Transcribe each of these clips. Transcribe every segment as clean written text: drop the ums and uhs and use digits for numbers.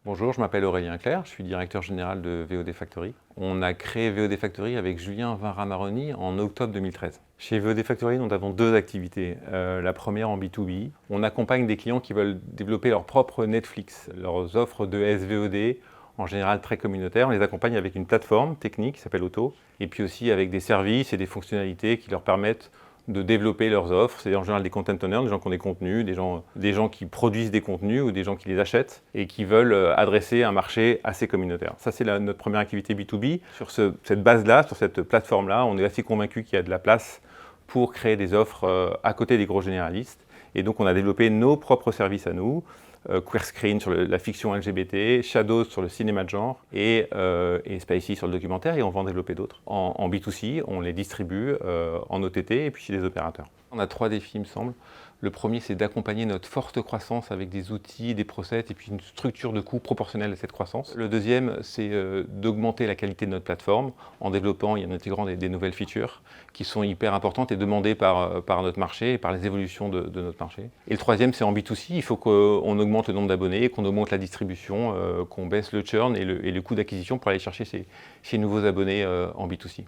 Bonjour, je m'appelle Aurélien Clerc, je suis directeur général de VOD Factory. On a créé VOD Factory avec Julien Vinramaroni en octobre 2013. Chez VOD Factory, nous avons deux activités. La première en B2B, on accompagne des clients qui veulent développer leur propre Netflix, leurs offres de SVOD, en général très communautaires. On les accompagne avec une plateforme technique qui s'appelle Auto, et puis aussi avec des services et des fonctionnalités qui leur permettent de développer leurs offres. C'est en général des content owners, des gens qui ont des contenus, des gens qui produisent des contenus ou des gens qui les achètent et qui veulent adresser un marché assez communautaire. Ça, c'est notre première activité B2B. Sur cette base-là, sur cette plateforme-là, on est assez convaincu qu'il y a de la place pour créer des offres à côté des gros généralistes. Et donc, on a développé nos propres services à nous. Queerscreen sur la fiction LGBT, Shadows sur le cinéma de genre et Spicy sur le documentaire, et on va en développer d'autres. En B2C, on les distribue en OTT et puis chez les opérateurs. On a trois défis, il me semble. Le premier, c'est d'accompagner notre forte croissance avec des outils, des process et puis une structure de coût proportionnelle à cette croissance. Le deuxième, c'est d'augmenter la qualité de notre plateforme en développant et en intégrant des nouvelles features qui sont hyper importantes et demandées par notre marché et par les évolutions de notre marché. Et le troisième, c'est en B2C, il faut qu'on augmente le nombre d'abonnés, qu'on augmente la distribution, qu'on baisse le churn et le coût d'acquisition pour aller chercher ces nouveaux abonnés en B2C.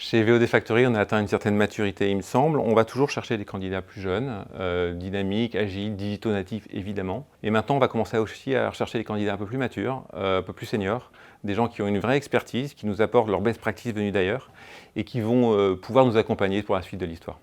Chez VOD Factory, on a atteint une certaine maturité, il me semble. On va toujours chercher des candidats plus jeunes, dynamiques, agiles, digitaux natifs, évidemment. Et maintenant, on va commencer aussi à rechercher des candidats un peu plus matures, un peu plus seniors, des gens qui ont une vraie expertise, qui nous apportent leurs best practices venues d'ailleurs et qui vont pouvoir nous accompagner pour la suite de l'histoire.